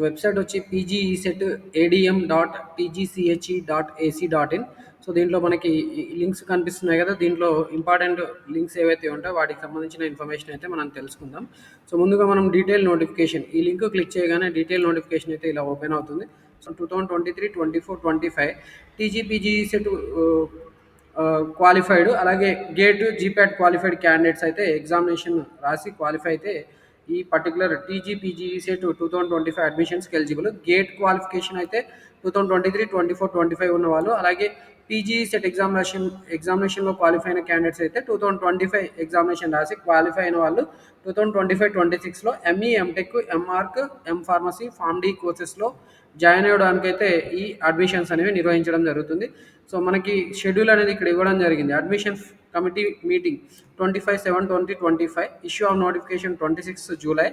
Website వచ్చి pgeset.adm.tgche.ac.in. So దీంట్లో మనకి లింక్స్ కనిపిస్తున్నాయి కదా, దీంట్లో ఇంపార్టెంట్ లింక్స్ ఏవైతే ఉంటాయో వాటికి సంబంధించిన ఇన్ఫర్మేషన్ అయితే మనం తెలుసుకుందాం. సో ముందుగా మనం డీటెయిల్ నోటిఫికేషన్, ఈ లింక్ క్లిక్ చేయగానే డీటెయిల్ నోటిఫికేషన్ అయితే ఇలా ఓపెన్ అవుతుంది. సో 2023, 24, 25 టీజీపీజీ సెట్ క్వాలిఫైడ్, అలాగే గేట్ జీప్యాట్ క్వాలిఫైడ్ క్యాండిడేట్స్ అయితే ఎగ్జామినేషన్ రాసి క్వాలిఫై అయితే ఈ పర్టికులర్ టీజీపీజీ సెట్ 2025 అడ్మిషన్స్కి ఎలిజిబుల్. గేట్ క్వాలిఫికేషన్ అయితే 2023, 24, 25 ఉన్న వాళ్ళు, అలాగే పీజీ సెట్ ఎగ్జామినేషన్లో క్వాలిఫై అయిన క్యాండిడేట్స్ అయితే 2025 ఎగ్జామినేషన్ రాసి క్వాలిఫై అయిన వాళ్ళు 2025, 26లో ME, MTech, MArch, M pharmacy, form D కోర్సెస్లో join అవ్వడానికి అయితే ఈ అడ్మిషన్స్ అనేవి నిర్వహించడం జరుగుతుంది. సో మనకి షెడ్యూల్ అనేది ఇక్కడ ఇవ్వడం జరిగింది. Admission committee meeting 25/7/2025, issue of notification 26 July,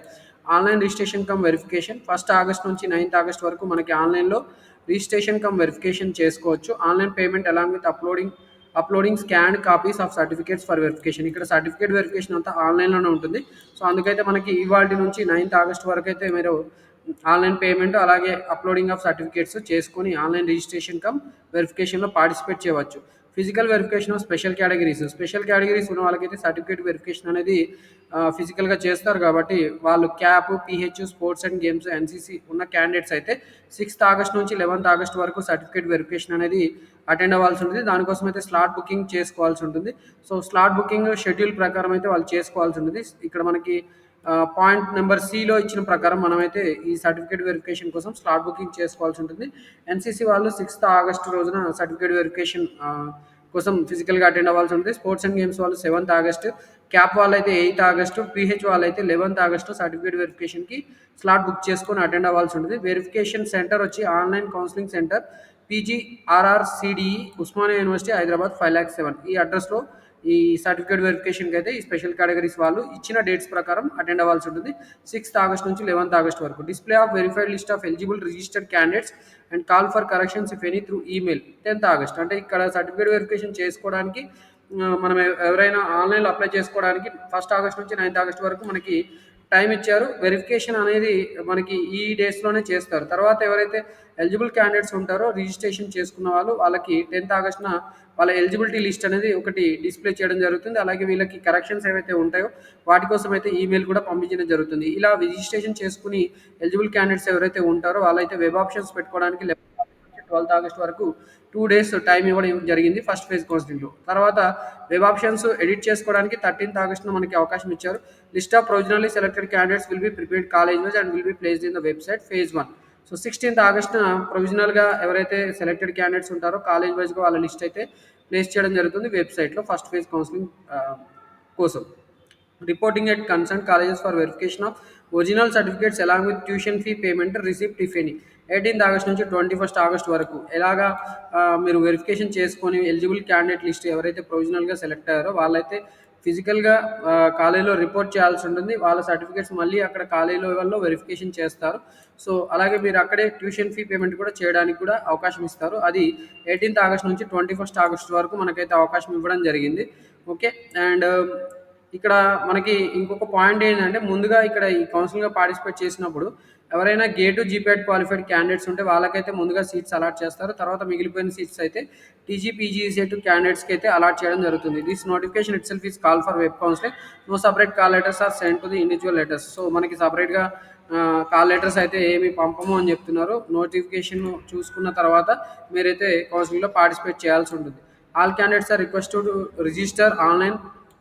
online registration come verification 1 August నుంచి 9 ఆగస్ట్ వరకు మనకి ఆన్లైన్లో రిజిస్ట్రేషన్ కమ్ వెరిఫికేషన్ చేసుకోవచ్చు. Online payment along with uploading scan copies of certificates for verification. ఇక్కడ సర్టిఫికేట్ వెరిఫికేషన్ అంతా ఆన్లైన్లోనే ఉంటుంది. సో అందుకైతే మనకి ఇవాల్టి నుంచి 9 ఆగస్ట్ వరకు అయితే మీరు ఆన్లైన్ పేమెంట్ అలాగే అప్లోడింగ్ ఆఫ్ సర్టిఫికేట్స్ చేసుకొని ఆన్లైన్ రిజిస్ట్రేషన్ కమ్ వెరిఫికేషన్లో పార్టిసిపేట్ చేయవచ్చు. Physical verification of special categories ఉన్న వాళ్ళకైతే సర్టిఫికేట్ వెరిఫికేషన్ అనేది ఫిజికల్గా చేస్తారు కాబట్టి వాళ్ళు cap, pH, sports and games, NCC ఉన్న క్యాండిడేట్స్ అయితే 6 ఆగస్ట్ నుంచి 11 ఆగస్ట్ వరకు సర్టిఫికేట్ వెరిఫికేషన్ అనేది అటెండ్ అవ్వాల్సి ఉంటుంది. దానికోసం అయితే స్లాట్ బుకింగ్ చేసుకోవాల్సి ఉంటుంది. సో స్లాట్ బుకింగ్ షెడ్యూల్ ప్రకారం అయితే వాళ్ళు చేసుకోవాల్సి ఉంటుంది. ఇక్కడ మనకి పాయింట్ నెంబర్ సిలో ఇచ్చిన ప్రకారం మనమైతే ఈ సర్టిఫికేట్ వెరిఫికేషన్ కోసం స్లాట్ బుకింగ్ చేసుకోవాల్సి ఉంటుంది. ఎన్సీసీ వాళ్ళు 6 ఆగస్టు రోజున సర్టిఫికేట్ వెరిఫికేషన్ కోసం ఫిజికల్గా అటెండ్ అవ్వాల్సి ఉంటుంది. స్పోర్ట్స్ అండ్ గేమ్స్ వాళ్ళు 7 ఆగస్టు, క్యాప్ వాళ్ళైతే 8 ఆగస్టు, పిహెచ్ వాళ్ళైతే 11 ఆగస్టు సర్టిఫికేట్ వెరిఫికేషన్కి స్లాట్ బుక్ చేసుకొని అటెండ్ అవ్వాల్సి ఉంటుంది. వెరిఫికేషన్ సెంటర్ వచ్చి online counselling centre PGRRCDE, Osmania University, Hyderabad 5,07,000. ఈ అడ్రస్లో ఈ సర్టిఫికేట్ వెరిఫికేషన్కి అయితే ఈ స్పెషల్ కేటగిరీస్ వాళ్ళు ఇచ్చిన డేట్స్ ప్రకారం అటెండ్ అవ్వాల్సి ఉంటుంది. 6 ఆగస్ట్ నుంచి 11 ఆగస్ట్ వరకు. Display of verified list of eligible registered candidates and call for corrections if any through email 10th August. అంటే ఇక్కడ సర్టిఫికేట్ వెరిఫికేషన్ చేసుకోవడానికి మనం ఎవరైనా ఆన్లైన్లో అప్లై చేసుకోవడానికి 1 ఆగస్ట్ నుంచి 9 ఆగస్ట్ వరకు మనకి టైం ఇచ్చారు. వెరిఫికేషన్ అనేది మనకి ఈ డేస్లోనే చేస్తారు. తర్వాత ఎవరైతే ఎలిజిబుల్ క్యాండిడేట్స్ ఉంటారో రిజిస్ట్రేషన్ చేసుకున్న వాళ్ళకి 10th ఆగస్టున వాళ్ళ ఎలిజిబిలిటీ లిస్ట్ అనేది ఒకటి డిస్ప్లే చేయడం జరుగుతుంది. అలాగే వీళ్ళకి కరెక్షన్స్ ఏవైతే ఉంటాయో వాటి కోసం అయితే ఈమెయిల్ కూడా పంపించడం జరుగుతుంది. ఇలా రిజిస్ట్రేషన్ చేసుకుని ఎలిజిబుల్ క్యాండిడేట్స్ ఎవరైతే ఉంటారో వాళ్ళైతే వెబ్ ఆప్షన్స్ పెట్టుకోవడానికి 12th ఆగస్ట్ వరకు 2 డేస్ టైం ఇవ్వడం జరిగింది ఫస్ట్ ఫేజ్ కౌన్సిలింగ్లో. తర్వాత వెబ్ ఆప్షన్స్ ఎడిట్ చేసుకోవడానికి 13th ఆగస్టున మనకి అవకాశం ఇచ్చారు. List of provisionally selected candidates will be prepared college wise and will be placed in the website phase 1. So 16th ఆగస్టున ప్రొవిజనల్గా ఎవరైతే సెలెక్టెడ్ క్యాండిడేట్స్ ఉంటారో కాలేజ్ వైజ్గా వాళ్ళ లిస్ట్ అయితే ప్లేస్ చేయడం జరుగుతుంది వెబ్సైట్లో ఫస్ట్ ఫేజ్ కౌన్సిలింగ్ కోసం. Reporting at concern colleges for verification of original certificates along with tuition fee payment receipt if any 18th August నుంచి 21st ఆగస్ట్ వరకు ఎలాగా మీరు వెరిఫికేషన్ చేసుకొని ఎలిజిబుల్ క్యాండిడేట్ లిస్ట్ ఎవరైతే ప్రొవిజనల్గా సెలెక్ట్ అయ్యారో వాళ్ళైతే ఫిజికల్గా కాలేజీలో రిపోర్ట్ చేయాల్సి ఉంటుంది. వాళ్ళ సర్టిఫికేట్స్ మళ్ళీ అక్కడ కాలేజీ లెవెల్లో వెరిఫికేషన్ చేస్తారు. సో అలాగే మీరు అక్కడే ట్యూషన్ ఫీ పేమెంట్ కూడా చేయడానికి కూడా అవకాశం ఇస్తారు. అది 18th ఆగస్ట్ నుంచి 21st ఆగస్ట్ వరకు మనకైతే అవకాశం ఇవ్వడం జరిగింది. ఓకే. అండ్ ఇక్కడ మనకి ఇంకొక పాయింట్ ఏంటంటే ముందుగా ఇక్కడ ఈ కౌన్సిలింగ్గా పార్టిసిపేట్ చేసినప్పుడు ఎవరైనా గేటు జీపీఎట్ క్వాలిఫైడ్ క్యాండిడేట్స్ ఉంటే వాళ్ళకైతే ముందుగా సీట్స్ అలాట్ చేస్తారు. తర్వాత మిగిలిపోయిన సీట్స్ అయితే టీజీపీజీ సెట్ క్యాండిడేట్స్కి అయితే అలాట్ చేయడం జరుగుతుంది. This notification itself is call for web counselling. No separate call letters are send to the individual letters. So మనకి సపరేట్గా కాల్ లెటర్స్ అయితే ఏమి పంపము అని చెప్తున్నారు. నోటిఫికేషన్ చూసుకున్న తర్వాత మీరైతే కౌన్సిలింగ్లో పార్టిసిపేట్ చేయాల్సి ఉంటుంది. All candidates are request to register online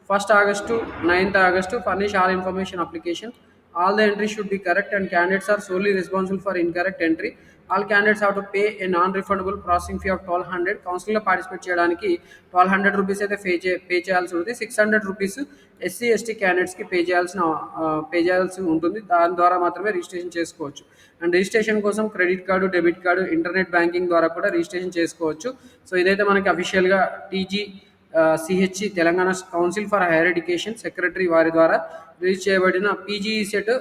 1st August to 9th August to furnish all information application. All the entries should be correct and candidates are solely responsible for incorrect entry. All candidates have to pay a non-refundable processing fee of 1,200. కౌన్సిలింగ్లో participate చేయడానికి 1,200 rupees అయితే pay చేయాల్సి ఉంటుంది. 600 rupees SC ST క్యాండిడేట్స్కి pay చేయాల్సి ఉంటుంది. దాని ద్వారా మాత్రమే రిజిస్ట్రేషన్ చేసుకోవచ్చు. అండ్ రిజిస్ట్రేషన్ కోసం credit card, debit card, internet banking ద్వారా కూడా రిజిస్ట్రేషన్ చేసుకోవచ్చు. సో ఇదైతే మనకి అఫీషియల్గా CHE Telangana council for higher education secretary వారి ద్వారా రిలీజ్ చేయబడిన పీజీ సెట్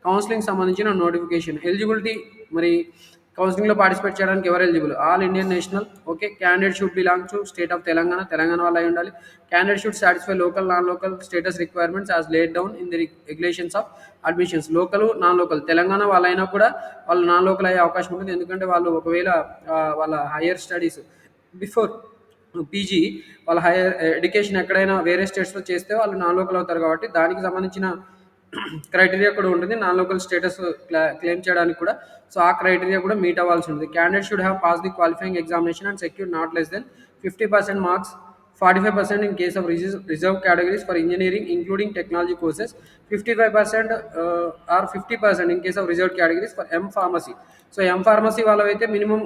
కౌన్సిలింగ్ సంబంధించిన నోటిఫికేషన్. ఎలిజిబిలిటీ మరి కౌన్సిలింగ్లో పార్టిసిపేట్ చేయడానికి ఎవరు eligible? All Indian national. Okay, candidate should belong to state of Telangana, Telangana వాళ్ళు అయి ఉండాలి. Candidate should satisfy local non local status requirements as laid down in the regulations of admissions. Local non local Telangana వాళ్ళైనా కూడా వాళ్ళు non local అయ్యే అవకాశం ఉంటుంది. ఎందుకంటే వాళ్ళు ఒకవేళ వాళ్ళ హైయర్ స్టడీస్ బిఫోర్ పీజీ వాళ్ళ హైయర్ ఎడ్యుకేషన్ ఎక్కడైనా వేరే స్టేట్స్లో చేస్తే వాళ్ళు నాన్ లోకల్ అవుతారు. కాబట్టి దానికి సంబంధించిన క్రైటీరియా కూడా ఉంటుంది నాన్ లోకల్ స్టేటస్ క్లెయిమ్ చేయడానికి కూడా. సో ఆ క్రైటీరియా కూడా మీట్ అవ్వాల్సి ఉంటుంది. Candidate should have pass the qualifying examination and secure not less than 50% marks, 45% in case of reserve categories for engineering including technology courses, 55% or 50% in case of reserved categories for M pharmacy. So M pharmacy వాళ్ళైతే minimum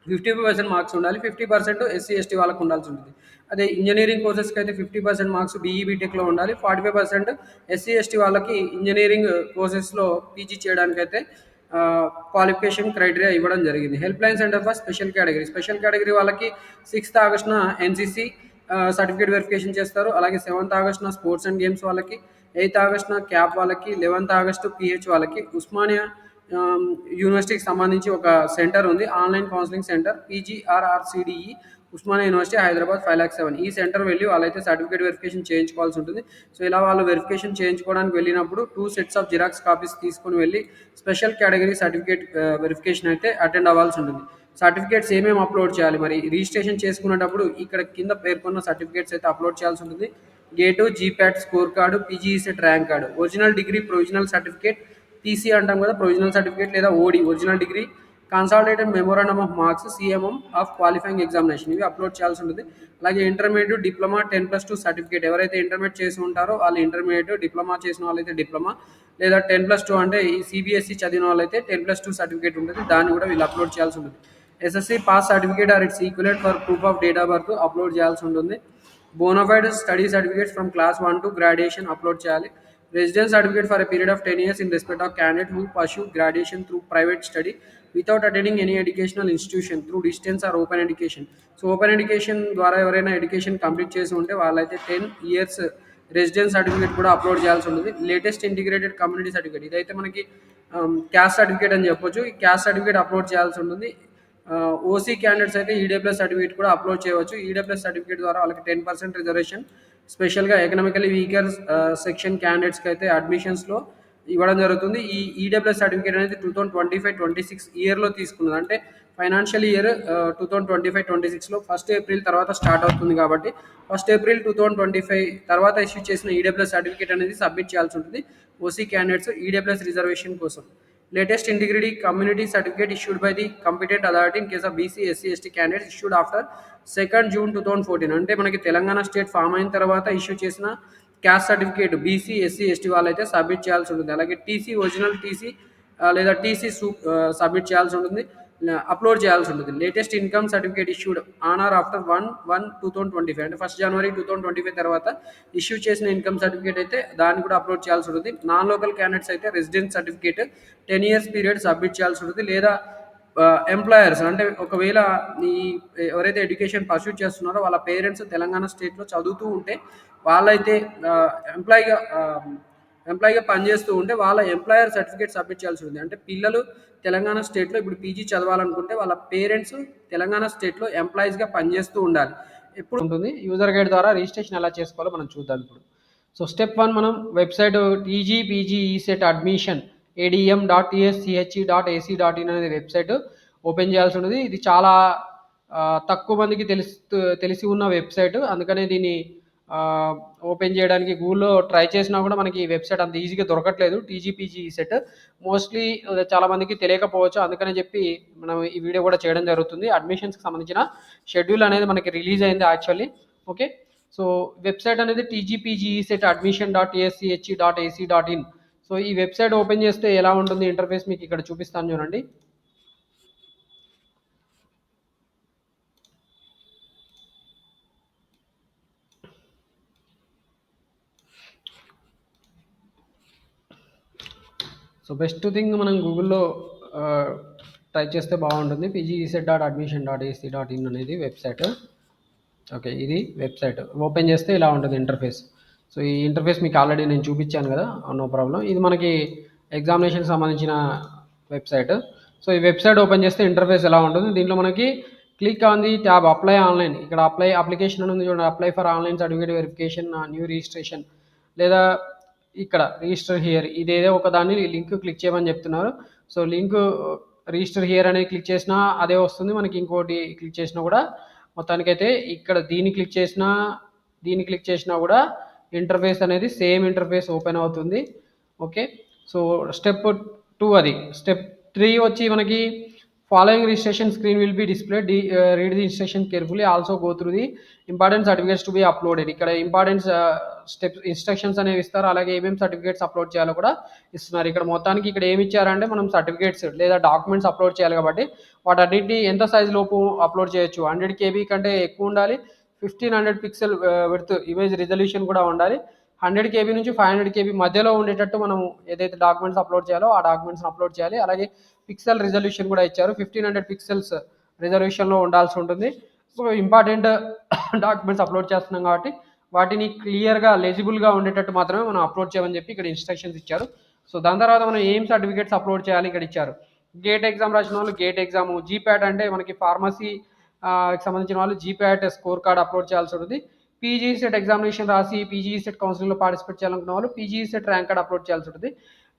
50% marks ఉండాలి, 50% SC ST వాళ్ళకు ఉండాల్సి ఉంటుంది. అదే engineering కోర్సెస్కి అయితే 50% marks BE బీటెక్లో ఉండాలి, 45% SC ST వాళ్ళకి ఇంజనీరింగ్ కోర్సెస్లో పీజీ చేయడానికి అయితే క్వాలిఫికేషన్ క్రైటీరియా ఇవ్వడం జరిగింది. Help line centre for special category వాళ్ళకి 6th ఆగస్టున ఎన్సీసీ సర్టిఫికేట్ వెరిఫికేషన్ చేస్తారు. అలాగే 7th ఆగస్టున స్పోర్ట్స్ అండ్ గేమ్స్ వాళ్ళకి, 8th ఆగస్టున క్యాప్ వాళ్ళకి, 11th ఆగస్టు పిహెచ్ వాళ్ళకి. ఉస్మానియా యూనివర్సిటీకి సంబంధించి ఒక సెంటర్ ఉంది, online counselling centre PGRRCDE Osmania University Hyderabad 5,07,000. ఈ సెంటర్ వెళ్ళి వాళ్ళైతే సర్టిఫికేట్ వెరిఫికేషన్ చేయించుకోవాల్సి ఉంటుంది. సో ఇలా వాళ్ళు వెరిఫికేషన్ చేయించుకోవడానికి వెళ్ళినప్పుడు 2 sets ఆఫ్ జిరాక్స్ కాపీస్ తీసుకొని వెళ్ళి స్పెషల్ కేటగిరీ సర్టిఫికేట్ వెరిఫికేషన్ అయితే అటెండ్ అవ్వాల్సి ఉంటుంది. సర్టిఫికేట్స్ ఏమేమి అప్లోడ్ చేయాలి? మరి రిజిస్ట్రేషన్ చేసుకునేటప్పుడు ఇక్కడ కింద పేర్కొన్న సర్టిఫికేట్స్ అయితే అప్లోడ్ చేయాల్సి ఉంటుంది. GATE, GPAT score card, PGECET rank card, original degree, provisional certificate, PC అంటాం కదా ప్రొవిజనల్ సర్టిఫికేట్ లేదా OD original degree, consolidated memorandum of marks, CMM of qualifying examination, ఇవి అప్లోడ్ చేయాల్సి ఉంటుంది. అలాగే ఇంటర్మీడియట్, డిప్లొమా, 10+2 సర్టిఫికేట్, ఎవరైతే ఇంటర్మీడియట్ చేసి ఉంటారో వాళ్ళు ఇంటర్మీడియట్, డిప్లొమా చేసిన వాళ్ళైతే డిప్లొమా, లేదా 10+2 అంటే ఈ సిబిఎస్ఈ చదివిన వాళ్ళైతే 10+2 సర్టిఫికేట్ ఉంటుంది, దాన్ని కూడా వీళ్ళు అప్లోడ్ చేయాల్సి ఉంటుంది. SSC pass certificate or its equivalent for proof of date of birth upload చేయాల్సి ఉంటుంది. Bonafide study certificates from class 1 to graduation upload చేయాలి. Residence certificate for a period of 10 years in respect of candidate who pursue graduation through private study without attending any educational institution through distance or open education. So open education ద్వారా ఎవరైనా education complete చేసి ఉంటే వాళ్ళైతే 10 years residence certificate కూడా upload చేయాల్సి ఉంటుంది. Latest integrated community certificate, ఇదైతే మనకి క్యాస్ట్ సర్టిఫికేట్ అని చెప్పొచ్చు. ఈ క్యాస్ట్ సర్టిఫికేట్ అప్లోడ్ చేయాల్సి ఉంటుంది. ఓసీ క్యాండిడేట్స్ అయితే ఈడబ్ల్యూఎస్ సర్టిఫికేట్ కూడా అప్లోడ్ చేయవచ్చు. ఈడబ్ల్యూఎస్ సర్టిఫికేట్ ద్వారా వాళ్ళకి 10% రిజర్వేషన్ స్పెషల్గా ఎకనామికలీ వీకర్ సెక్షన్ క్యాండిడేట్స్కి అయితే అడ్మిషన్స్లో ఇవ్వడం జరుగుతుంది. ఈ ఈడబ్ల్యూఎస్ సర్టిఫికేట్ అనేది 2025-26 ఇయర్లో తీసుకున్నది. అంటే ఫైనాన్షియల్ ఇయర్ 2025-26లో 1st ఏప్రిల్ తర్వాత స్టార్ట్ అవుతుంది. కాబట్టి 1st ఏప్రిల్ 2025 తర్వాత ఇష్యూ చేసిన ఈడబ్ల్యూఎస్ సర్టిఫికేట్ అనేది సబ్మిట్ చేయాల్సి ఉంటుంది ఓసీ క్యాండిడేట్స్ ఈడబ్ల్యూఎస్ రిజర్వేషన్ కోసం. Latest integrity community certificate issued by the competent authority in case of BC, SC, ST candidates issued after 2nd June 2014. అంటే మనకి తెలంగాణ స్టేట్ ఫామ్ అయిన తర్వాత ఇష్యూ చేసిన caste certificate BC, SC, ST వాళ్ళైతే submit చేయాల్సి ఉంటుంది. అలాగే టీసీ, ఒరిజినల్ టీసీ లేదా టీసీ సబ్మిట్ చేయాల్సి ఉంటుంది, అప్లోడ్ చేయాల్సి ఉంటుంది. Latest income certificate issued on or after 1/1/2025 అంటే 1st January 2025 తర్వాత ఇష్యూ చేసిన ఇన్కమ్ సర్టిఫికేట్ అయితే దాన్ని కూడా అప్లోడ్ చేయాల్సి ఉంటుంది. నాన్ లోకల్ క్యాండిడేట్స్ అయితే residence certificate 10 years period submit చేయాల్సి ఉంటుంది. లేదా ఎంప్లాయర్స్ అంటే ఒకవేళ ఈ ఎవరైతే ఎడ్యుకేషన్ పర్సూట్ చేస్తున్నారో వాళ్ళ పేరెంట్స్ తెలంగాణ స్టేట్లో చదువుతూ ఉంటే వాళ్ళైతే ఎంప్లాయీగా పనిచేస్తూ ఉంటే వాళ్ళ ఎంప్లాయర్ సర్టిఫికేట్ సబ్మిట్ చేయాల్సి ఉంది. అంటే పిల్లలు తెలంగాణ స్టేట్లో ఇప్పుడు పీజీ చదవాలనుకుంటే వాళ్ళ పేరెంట్స్ తెలంగాణ స్టేట్లో ఎంప్లాయీస్గా పనిచేస్తూ ఉండాలి. ఎప్పుడు ఉంటుంది యూజర్ గైడ్ ద్వారా రిజిస్ట్రేషన్ ఎలా చేసుకోవాలో మనం చూద్దాం ఇప్పుడు. సో స్టెప్ 1 మనం వెబ్సైట్ టీజీపీజీఈసెట్ అడ్మిషన్ adm.tschhe.ac.in అనే వెబ్సైట్ ఓపెన్ చేయాల్సి ఉంటుంది. ఇది చాలా తక్కువ మందికి తెలిసి ఉన్న వెబ్సైట్, అందుకనే దీన్ని ఓపెన్ చేయడానికి గూగుల్లో ట్రై చేసినా కూడా మనకి ఈ వెబ్సైట్ అంత ఈజీగా దొరకట్లేదు. టీజీపీజీఈసెట్ మోస్ట్లీ చాలా మందికి తెలియకపోవచ్చు, అందుకని చెప్పి మనం ఈ వీడియో కూడా చేయడం జరుగుతుంది. అడ్మిషన్స్కి సంబంధించిన షెడ్యూల్ అనేది మనకి రిలీజ్ అయింది యాక్చువల్లీ. ఓకే, సో వెబ్సైట్ అనేది టీజీపీజీఈసెట్ admission.tschhe.ac.in. సో ఈ వెబ్సైట్ ఓపెన్ చేస్తే ఎలా ఉంటుంది ఇంటర్ఫేస్ మీకు ఇక్కడ చూపిస్తాను చూడండి. సో బెస్ట్ థింగ్ మనం గూగుల్లో ట్రై చేస్తే బాగుంటుంది. pgeset.admission.ac.in అనేది వెబ్సైట్. ఓకే, ఇది వెబ్సైట్ ఓపెన్ చేస్తే ఇలా ఉంటుంది ఇంటర్ఫేస్. సో ఈ ఇంటర్ఫేస్ మీకు ఆల్రెడీ నేను చూపించాను కదా, నో ప్రాబ్లం. ఇది మనకి ఎగ్జామినేషన్కి సంబంధించిన వెబ్సైట్. సో ఈ వెబ్సైట్ ఓపెన్ చేస్తే ఇంటర్ఫేస్ ఎలా ఉంటుంది, దీంట్లో మనకి click on the tab apply online, ఇక్కడ అప్లై అప్లికేషన్ అని ఉంది చూడండి, apply for online certificate verification new registration, లేదా ఇక్కడ రిజిస్టర్ హియర్, ఇదేదో ఒక దాన్ని లింక్ క్లిక్ చేయమని చెప్తున్నారు. సో లింక్ రిజిస్టర్ హియర్ అనేది క్లిక్ చేసినా అదే వస్తుంది, మనకి ఇంకోటి క్లిక్ చేసినా కూడా మొత్తానికైతే ఇక్కడ దీన్ని క్లిక్ చేసినా కూడా ఇంటర్ఫేస్ అనేది సేమ్ ఇంటర్ఫేస్ ఓపెన్ అవుతుంది. ఓకే, సో స్టెప్ 2 అది. స్టెప్ 3 వచ్చి మనకి following registration screen will be display, read the instruction carefully, also go through the important certificates to be uploaded. ఇక్కడ ఇంపార్టెంట్ స్టెప్స్ ఇన్స్ట్రక్షన్స్ అనేవి ఇస్తారు, అలాగే ఏమేమి సర్టిఫికేట్స్ అప్లోడ్ చేయాలో కూడా ఇస్తున్నారు. ఇక్కడ మొత్తానికి ఇక్కడ ఏమి ఇచ్చారంటే మనం సర్టిఫికేట్స్ లేదా డాక్యుమెంట్స్ అప్లోడ్ చేయాలి కాబట్టి వాటన్నిటిని ఎంత సైజ్ లోపు అప్లోడ్ చేయొచ్చు, 100 KB కంటే ఎక్కువ ఉండాలి, 1500 పిక్సెల్ విడ్త్ ఇమేజ్ రిజల్యూషన్ కూడా ఉండాలి, 100 KB నుంచి 500 KB మధ్యలో ఉండేటట్టు మనం ఏదైతే డాక్యుమెంట్స్ అప్లోడ్ చేయాలో ఆ డాక్యుమెంట్స్ అప్లోడ్ చేయాలి. అలాగే పిక్సెల్ రిజల్యూషన్ కూడా ఇచ్చారు, 1500 పిక్సెల్స్ రిజల్యూషన్లో ఉండాల్సి ఉంటుంది. సో ఇంపార్టెంట్ డాక్యుమెంట్స్ అప్లోడ్ చేస్తున్నాం కాబట్టి వాటిని క్లియర్గా లెజిబుల్గా ఉండేటట్టు మాత్రమే మనం అప్లోడ్ చేయమని చెప్పి ఇక్కడ ఇన్స్ట్రక్షన్స్ ఇచ్చారు. సో దాని తర్వాత మనం ఏం సర్టిఫికేట్స్ అప్లోడ్ చేయాలి ఇక్కడ ఇచ్చారు. గేట్ ఎగ్జామ్ రాసిన వాళ్ళు గేట్ ఎగ్జామ్, జీప్యాట్ అంటే మనకి ఫార్మసీ సంబంధించిన వాళ్ళు జీప్యాట్ స్కోర్ కార్డ్ అప్లోడ్ చేయాల్సి ఉంటుంది. పీజీ సెట్ ఎగ్జామినేషన్ రాసి పీజీ సెట్ కౌన్సిలింగ్లో పార్టిసిపేట్ చేయాలనుకున్న వాళ్ళు PG CET rank card upload చేయాల్సి ఉంటుంది.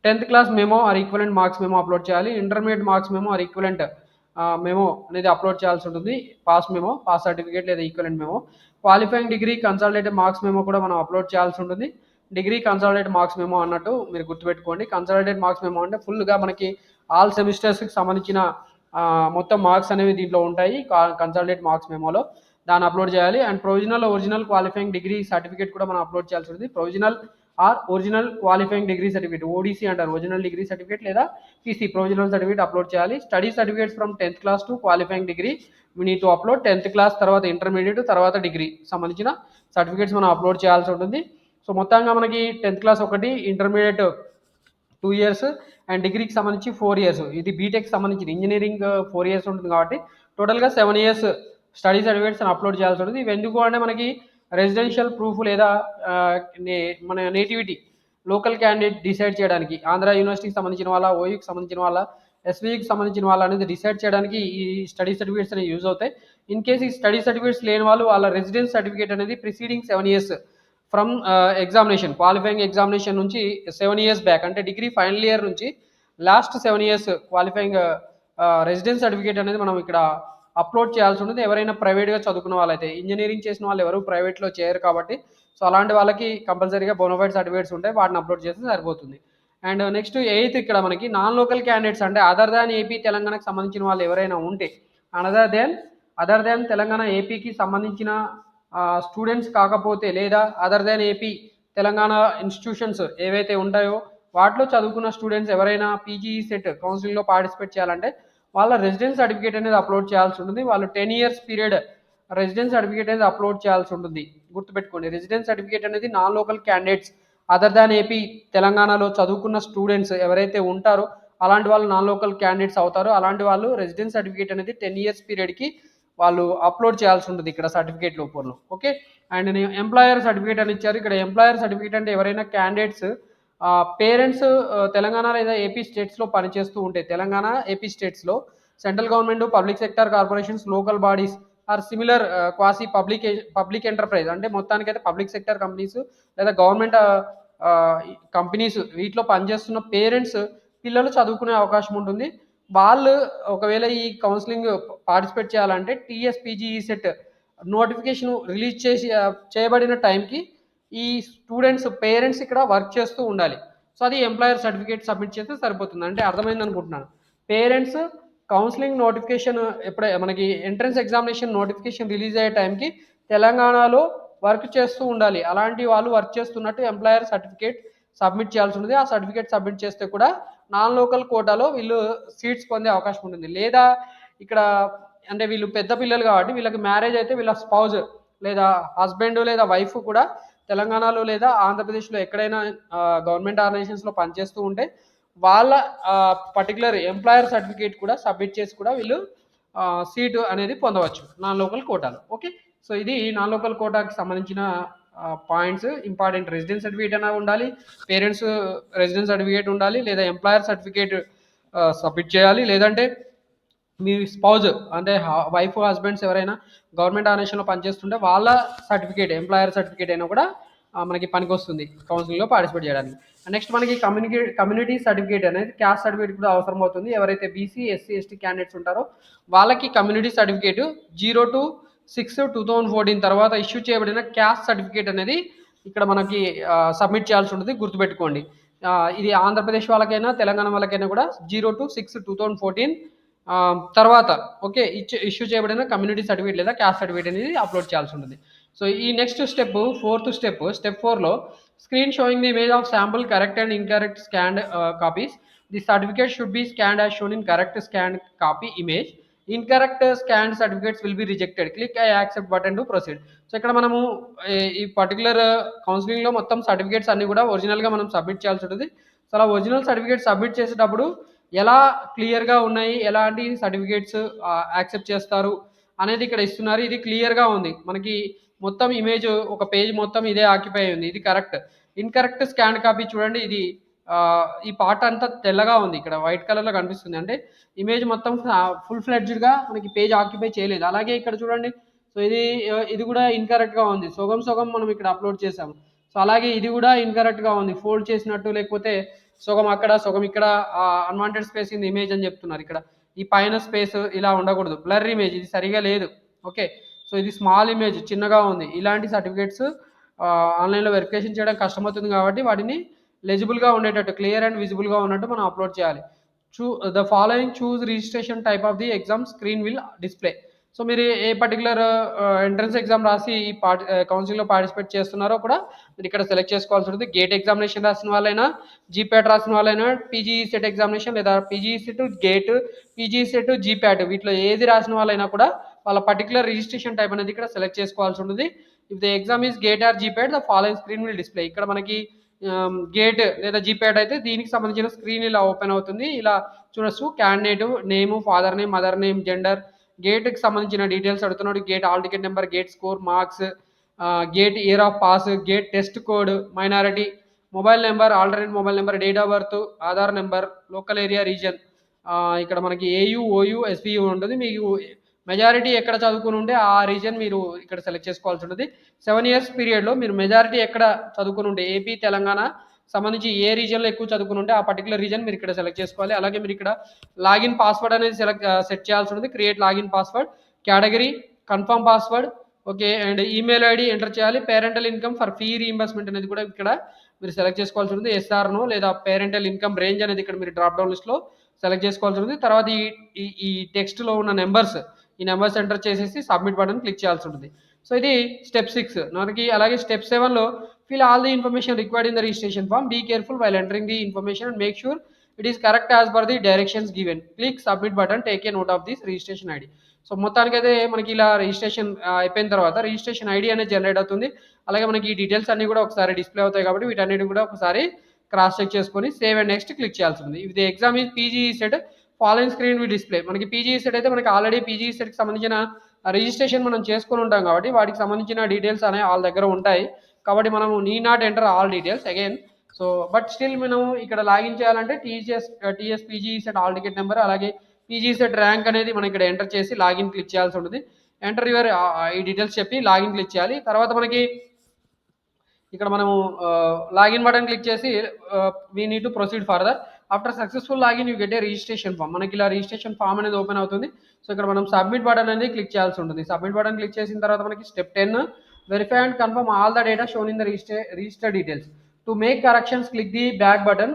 10th class memo or equivalent marks memo upload చేయాలి. Intermediate marks memo or equivalent memo అనేది అప్లోడ్ చేయాల్సి ఉంటుంది. పాస్ మెమో, పాస్ సర్టిఫికేట్ లేదా equivalent memo. Qualifying degree consultative marks memo కూడా మనం upload చేయాల్సి ఉంటుంది. డిగ్రీ కన్సల్టేట్ మార్క్స్ మెమో అన్నట్టు మీరు గుర్తుపెట్టుకోండి. కన్సల్టేట్ మార్క్స్ మెమో అంటే ఫుల్గా మనకి ఆల్ సెమిస్టర్స్కి సంబంధించిన మొత్తం మార్క్స్ అనేవి దీంట్లో ఉంటాయి కన్సల్టేట్ మార్క్స్ మెమోలో, దాన్ని అప్లోడ్ చేయాలి. And provisional original qualifying degree certificate కూడా మనం అప్లోడ్ చేయాల్సి ఉంటుంది. Provisional are original qualifying degree certificate, ODC అంటారు, ఒరిజినల్ డిగ్రీ సర్టిఫికేట్ లేదా పీసీ ప్రొవిజనల్ సర్టిఫికేట్ అప్లోడ్ చేయాలి. Study certificates from 10th class to qualifying degree we need to upload. 10th class తర్వాత intermediate తర్వాత degree సంబంధించిన certificates మనం upload చేయాల్సి ఉంటుంది. So మొత్తంగా మనకి 10th క్లాస్ ఒకటి, ఇంటర్మీడియట్ 2 years అండ్ డిగ్రీకి సంబంధించి 4 years, ఇది బీటెక్ సంబంధించి ఇంజనీరింగ్ 4 years ఉంటుంది కాబట్టి టోటల్గా 7 years స్టడీ సర్టిఫికేట్స్ అని అప్లోడ్ చేయాల్సి ఉంటుంది. ఇవి ఎందుకు అంటే మనకి రెసిడెన్షియల్ ప్రూఫ్ లేదా మన నేటివిటీ లోకల్ క్యాండిడేట్ డిసైడ్ చేయడానికి, ఆంధ్ర యూనివర్సిటీకి సంబంధించిన వాళ్ళ, ఓయూకి సంబంధించిన వాళ్ళ, ఎస్వీకి సంబంధించిన వాళ్ళ అనేది డిసైడ్ చేయడానికి ఈ స్టడీ సర్టిఫికేట్స్ అనేవి యూజ్ అవుతాయి. ఇన్ కేసు ఈ స్టడీ సర్టిఫికేట్స్ లేని వాళ్ళు వాళ్ళ రెసిడెన్స్ సర్టిఫికేట్ అనేది preceding 7 years from examination, qualifying examination నుంచి 7 years బ్యాక్, అంటే డిగ్రీ ఫైనల్ ఇయర్ నుంచి last 7 years qualifying residence certificate అనేది మనం ఇక్కడ అప్లోడ్ చేయాల్సి ఉంటుంది. ఎవరైనా ప్రైవేట్గా చదువుకున్న వాళ్ళైతే, ఇంజనీరింగ్ చేసిన వాళ్ళు ఎవరు ప్రైవేట్లో చేయరు కాబట్టి సో అలాంటి వాళ్ళకి కంపల్సరీగా బోనోఫైడ్ సర్టిఫికేట్స్ ఉంటాయి, వాటిని అప్లోడ్ చేస్తే సరిపోతుంది. అండ్ నెక్స్ట్ 8th ఇక్కడ మనకి నాన్ లోకల్ క్యాండిడేట్స్ అంటే అదర్ దాన్ ఏపీ తెలంగాణకు సంబంధించిన వాళ్ళు ఎవరైనా ఉంటే, అదర్ దాన్ తెలంగాణ ఏపీకి సంబంధించిన స్టూడెంట్స్ కాకపోతే, లేదా other than AP Telangana institutions ఏవైతే ఉంటాయో వాటిలో చదువుకున్న స్టూడెంట్స్ ఎవరైనా పీజీ సెట్ కౌన్సిలింగ్లో పార్టిసిపేట్ చేయాలంటే వాళ్ళ రెసిడెన్స్ సర్టిఫికేట్ అనేది అప్లోడ్ చేయాల్సి ఉంటుంది. వాళ్ళు 10 years పీరియడ్ రెసిడెన్స్ సర్టిఫికేట్ అనేది అప్లోడ్ చేయాల్సి ఉంటుంది. గుర్తుపెట్టుకోండి, రెసిడెన్స్ సర్టిఫికేట్ అనేది non local candidates other than AP తెలంగాణలో చదువుకున్న స్టూడెంట్స్ ఎవరైతే ఉంటారో అలాంటి వాళ్ళు నాన్ లోకల్ క్యాండిడేట్స్ అవుతారు. అలాంటి వాళ్ళు రెసిడెన్స్ సర్టిఫికేట్ అనేది 10 years పీరియడ్కి వాళ్ళు అప్లోడ్ చేయాల్సి ఉంటుంది ఇక్కడ సర్టిఫికేట్ లోపల. ఓకే, అండ్ నేను ఎంప్లాయర్ సర్టిఫికేట్ అని ఇచ్చారు. ఇక్కడ ఎంప్లాయర్ సర్టిఫికేట్ అంటే ఎవరైనా క్యాండిడేట్స్ పేరెంట్స్ తెలంగాణ లేదా ఏపీ స్టేట్స్లో పనిచేస్తూ ఉంటే, తెలంగాణ ఏపీ స్టేట్స్లో central government, public sector corporations, local bodies or similar quasi public enterprise అంటే మొత్తానికైతే పబ్లిక్ సెక్టర్ కంపెనీస్ లేదా గవర్నమెంట్ కంపెనీస్ వీటిలో పనిచేస్తున్న పేరెంట్స్ పిల్లలు చదువుకునే అవకాశం ఉంటుంది. వాళ్ళు ఒకవేళ ఈ కౌన్సిలింగ్ పార్టిసిపేట్ చేయాలంటే టీఎస్పీజీ సెట్ నోటిఫికేషన్ రిలీజ్ చేయబడిన టైంకి ఈ స్టూడెంట్స్ పేరెంట్స్ ఇక్కడ వర్క్ చేస్తూ ఉండాలి. సో అది ఎంప్లాయర్ సర్టిఫికేట్ సబ్మిట్ చేస్తే సరిపోతుంది. అంటే అర్థమైంది అనుకుంటున్నాను. పేరెంట్స్ కౌన్సిలింగ్ నోటిఫికేషన్ ఎప్పుడే మనకి ఎంట్రన్స్ ఎగ్జామినేషన్ నోటిఫికేషన్ రిలీజ్ అయ్యే టైంకి తెలంగాణలో వర్క్ చేస్తూ ఉండాలి. అలాంటి వాళ్ళు వర్క్ చేస్తున్నట్టు ఎంప్లాయర్ సర్టిఫికేట్ సబ్మిట్ చేయాల్సి ఉంటుంది. ఆ సర్టిఫికేట్ సబ్మిట్ చేస్తే కూడా నాన్ లోకల్ కోటాలో వీళ్ళు సీట్స్ పొందే అవకాశం ఉంటుంది. లేదా ఇక్కడ అంటే వీళ్ళు పెద్ద పిల్లలు కాబట్టి వీళ్ళకి మ్యారేజ్ అయితే వీళ్ళ స్పౌజ్ లేదా హస్బెండ్ లేదా వైఫ్ కూడా తెలంగాణలో లేదా ఆంధ్రప్రదేశ్లో ఎక్కడైనా గవర్నమెంట్ ఆర్గనైజేషన్స్లో పనిచేస్తూ ఉంటే వాళ్ళ పర్టికులర్ ఎంప్లాయర్ సర్టిఫికేట్ కూడా సబ్మిట్ చేసి కూడా వీళ్ళు సీటు అనేది పొందవచ్చు నాన్ లోకల్ కోటాలో. ఓకే, సో ఇది నాన్ లోకల్ కోటాకి సంబంధించిన పాయింట్స్. ఇంపార్టెంట్ రెసిడెన్స్ సర్టిఫికేట్ అయినా ఉండాలి, పేరెంట్స్ రెసిడెన్స్ సర్టిఫికేట్ ఉండాలి, లేదా ఎంప్లాయర్ సర్టిఫికేట్ సబ్మిట్ చేయాలి. లేదంటే మీ స్పౌజ్ అంటే వైఫ్, హస్బెండ్స్ ఎవరైనా గవర్నమెంట్ ఆర్గనైజేషన్‌లో పనిచేస్తుంటే వాళ్ళ సర్టిఫికేట్, ఎంప్లాయర్ సర్టిఫికేట్ అయినా కూడా మనకి పనికొస్తుంది కౌన్సిలింగ్‌లో పార్టిసిపేట్ చేయడానికి. నెక్స్ట్ మనకి కమ్యూనిటీ సర్టిఫికేట్ అనేది క్యాస్ట్ సర్టిఫికేట్ కూడా అవసరం అవుతుంది. ఎవరైతే బీసీ, ఎస్సీ, ఎస్టీ క్యాండిడేట్స్ ఉంటారో వాళ్ళకి కమ్యూనిటీ సర్టిఫికేట్ 0-6/2014 తర్వాత ఇష్యూ చేయబడిన క్యాస్ట్ సర్టిఫికేట్ అనేది ఇక్కడ మనకి సబ్మిట్ చేయాల్సి ఉంటుంది. గుర్తుపెట్టుకోండి. ఇది ఆంధ్రప్రదేశ్ వాళ్ళకైనా, తెలంగాణ వాళ్ళకైనా కూడా 0-6/2014 తర్వాత ఓకే ఇష్యూ చేయబడిన కమ్యూనిటీ సర్టిఫికేట్ లేదా క్యాస్ట్ సర్టిఫికేట్ అనేది అప్లోడ్ చేయాల్సి ఉంటుంది. సో ఈ next step, fourth step, step 4లో screen showing the image of sample correct and incorrect scanned copies. The certificate should be scanned as shown in correct scanned copy image. Incorrect scan certificates will be rejected. Click I accept button to proceed. So ఇక్కడ మనము ఈ particular కౌన్సిలింగ్లో మొత్తం certificates అన్ని కూడా ఒరిజినల్గా మనం submit చేయాల్సి ఉంటుంది. సో అలా ఒరిజినల్ సర్టిఫికేట్ సబ్మిట్ చేసేటప్పుడు ఎలా క్లియర్గా ఉన్నాయి, ఎలాంటి సర్టిఫికేట్స్ యాక్సెప్ట్ చేస్తారు అనేది ఇక్కడ ఇస్తున్నారు. ఇది క్లియర్గా ఉంది. మనకి మొత్తం ఇమేజ్ ఒక పేజ్ మొత్తం ఇదే ఆక్యుపై ఉంది. ఇది కరెక్ట్. ఇన్కరెక్ట్ స్కాన్ కాపీ చూడండి, ఇది ఈ పార్ట్ అంతా తెల్లగా ఉంది, ఇక్కడ వైట్ కలర్లో కనిపిస్తుంది. అంటే ఇమేజ్ మొత్తం ఫుల్ ఫ్లెడ్జ్డ్గా మనకి పేజ్ ఆక్యుపై చేయలేదు. అలాగే ఇక్కడ చూడండి, సో ఇది కూడా ఇన్కరెక్ట్గా ఉంది. సగం సగం మనం ఇక్కడ అప్లోడ్ చేసాము. సో అలాగే ఇది కూడా ఇన్కరెక్ట్గా ఉంది, ఫోల్డ్ చేసినట్టు, లేకపోతే సగం అక్కడ సగం ఇక్కడ అన్వాంటెడ్ స్పేస్ ఇన్ ఇమేజ్ అని చెప్తున్నారు. ఇక్కడ ఈ పైన స్పేస్ ఇలా ఉండకూడదు, బ్లర్ ఇమేజ్, ఇది సరిగా లేదు. ఓకే, సో ఇది స్మాల్ ఇమేజ్, చిన్నగా ఉంది. ఇలాంటి సర్టిఫికేట్స్ ఆన్లైన్లో వెరిఫికేషన్ చేయడం కష్టమవుతుంది కాబట్టి వాటిని లెజిబుల్గా ఉండేటట్టు, క్లియర్ అండ్ విజిబుల్గా ఉన్నట్టు మనం అప్లోడ్ చేయాలి. The following choose registration type of the exam screen will display. So మీరు ఏ పర్టికులర్ ఎంట్రన్స్ ఎగ్జామ్ రాసి ఈ కౌన్సిలింగ్లో పార్టిసిపేట్ చేస్తున్నారో కూడా మీరు ఇక్కడ సెలెక్ట్ చేసుకోవాల్సి ఉంటుంది. గేట్ ఎగ్జామినేషన్ రాసిన వాళ్ళైనా, జీప్యాట్ రాసిన వాళ్ళైనా, పీజీఈ సెట్ ఎగ్జామినేషన్ లేదా PGE set gate, PGE set జీప్యాట్, వీటిలో ఏది రాసిన వాళ్ళైనా కూడా వాళ్ళ పర్టికులర్ రిజిస్ట్రేషన్ టైప్ అనేది ఇక్కడ సెలెక్ట్ చేసుకోవాల్సి ఉంటుంది. If the exam is GATE or GPAT the following screen will display. ఇక్కడ మనకి గేట్ లేదా జీప్యాట్ అయితే దీనికి సంబంధించిన స్క్రీన్ ఇలా ఓపెన్ అవుతుంది. ఇలా చూడొచ్చు, candidate name, father name, mother name, gender, గేట్కి సంబంధించిన డీటెయిల్స్ అడుగుతున్నాడు, GATE hall ticket number, GATE score, marks, GATE year of pass, GATE test code, minority, mobile number, alternate mobile number, date of birth, Aadhaar number, local area, region. ఇక్కడ మనకి AU, OU, ఎస్పీయూ ఉంటుంది. మీకు majority ఎక్కడ చదువుకుని ఉంటే ఆ reason మీరు ఇక్కడ సెలెక్ట్ చేసుకోవాల్సి ఉంటుంది. 7 years పీరియడ్లో మీరు మెజారిటీ ఎక్కడ చదువుకుని ఉంటే, ఏపీ, తెలంగాణ సంబంధించి ఏ రీజన్లో ఎక్కువ చదువుకుని ఉంటే ఆ పర్టికులర్ రీజన్ మీరు ఇక్కడ సెలెక్ట్ చేసుకోవాలి. అలాగే మీరు ఇక్కడ లాగిన్ పాస్వర్డ్ అనేది సెట్ చేయాల్సి ఉంటుంది. Create login password, category, confirm password, okay, and email ID enter చేయాలి. Parental income for fee reimbursement అనేది కూడా ఇక్కడ మీరు సెలెక్ట్ చేసుకోవాల్సి ఉంటుంది. ఎస్ఆర్నో లేదా పేరెంటల్ ఇన్కమ్ రేంజ్ అనేది ఇక్కడ మీరు డ్రాప్ డౌన్ లిస్ట్లో సెలెక్ట్ చేసుకోవాల్సి ఉంటుంది. తర్వాత ఈ టెక్స్ట్లో ఉన్న నెంబర్స్, ఈ నెంబర్స్ ఎంటర్ చేసేసి సబ్మిట్ బటన్ క్లిక్ చేయాల్సి ఉంటుంది. సో ఇది స్టెప్ 6 మనకి. అలాగే step 7లో fill all the information required in the registration form. Be careful while entering the information and make sure it is correct as per the directions given. Click submit button, take a note of this registration ID. So మొత్తానికైతే మనకి ఇలా registration అయిపోయిన తర్వాత registration ID అనేది generate అవుతుంది. అలాగే మనకి ఈ డీటెయిల్స్ అన్ని కూడా ఒకసారి డిస్ప్లే అవుతాయి కాబట్టి వీటన్నిటి కూడా ఒకసారి క్రాస్ చెక్ చేసుకొని సేవ్ అండ్ నెక్స్ట్ క్లిక్ చేయాల్సి ఉంది. If the exam is PGE set following screen we display. మనకి పీజీఈ సెట్ అయితే మనకి ఆల్రెడీ పీజీఈ సెట్కి సంబంధించిన రిజిస్ట్రేషన్ మనం చేసుకొని ఉంటాం కాబట్టి వాటికి సంబంధించిన డీటెయిల్స్ అనేవి వాళ్ళ దగ్గర ఉంటాయి. కాబట్టి మనము need not enter all details again. So but still మనం ఇక్కడ లాగిన్ చేయాలంటే TS PGECET hall ticket number, అలాగే పీజీ సెట్ ర్యాంక్ అనేది మనం ఇక్కడ ఎంటర్ చేసి లాగిన్ క్లిక్ చేయాల్సి ఉంటుంది. ఎంటర్ యువర్ ఈ డీటెయిల్స్ చెప్పి లాగిన్ క్లిక్ చేయాలి. తర్వాత మనకి ఇక్కడ మనము లాగిన్ బటన్ క్లిక్ చేసి we need to proceed further. After successful login you get a registration form. మనకి ఇలా రిజిస్ట్రేషన్ ఫామ్ అనేది ఓపెన్ అవుతుంది. సో ఇక్కడ మనం సబ్మిట్ బటన్ అనేది క్లిక్ చేయాల్సి ఉంటుంది. సబ్మిట్ బటన్ క్లిక్ చేసిన తర్వాత మనకి step 10 verify and confirm all the data shown in the register details. To make corrections click the back button,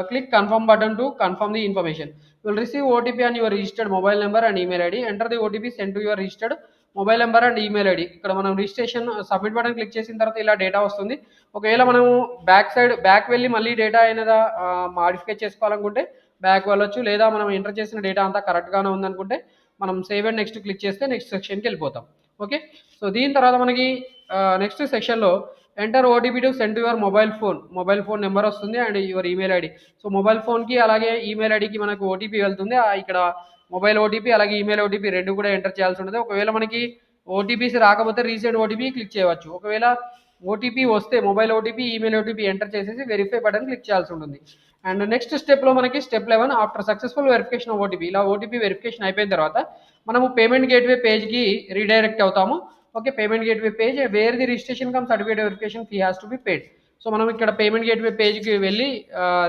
click confirm button to confirm the information. You will receive OTP on your registered mobile number and email ID. Enter the OTP sent to your registered mobile number and email ID. ఇక్కడ మనం registration submit button click చేసిన తర్వాత ఇలా data వస్తుంది. ఒకవేళ మనము back వెళ్ళి మళ్ళీ డేటా అయినదా మాడిఫై చేసుకోవాలనుకుంటే బ్యాక్ వెళ్ళొచ్చు, లేదా మనం ఎంటర్ చేసిన డేటా అంతా కరెక్ట్గానే ఉందనుకుంటే మనం సేవ్ అండ్ నెక్స్ట్ క్లిక్ చేస్తే నెక్స్ట్ సెక్షన్కి వెళ్ళిపోతాం. ఓకే, సో దీని తర్వాత మనకి నెక్స్ట్ సెక్షన్లో enter OTP to send to your mobile phone number వస్తుంది and your email ID. So mobile ఫోన్కి అలాగే ఈమెయిల్ ఐడికి మనకు ఓటీపీ వెళ్తుంది. ఇక్కడ మొబైల్ ఓటీపీ అలాగే ఈమెయిల్ ఓటీపీ రెండు కూడా ఎంటర్ చేయాల్సి ఉంటుంది. ఒకవేళ మనకి ఓటీపీస్ రాకపోతే రీసెంట్ ఓటీపీ క్లిక్ చేయవచ్చు. ఒకవేళ ఓటీపీ వస్తే mobile OTP, email OTP enter చేసేసి వెరిఫై బటన్ క్లిక్ చేయాల్సి ఉంటుంది. అండ్ నెక్స్ట్ స్టెప్లో మనకి step 11 after successful verification of OTP. ఇలా ఓటీపీ వెరిఫికేషన్ అయిపోయిన తర్వాత మనము పేమెంట్ గేట్వే పేజ్కి రీడైరెక్ట్ అవుతాము. Okay, payment gateway page where the registration come certificate verification fee has to be paid. So మనం ఇక్కడ పేమెంట్ గేట్వే పేజ్కి వెళ్ళి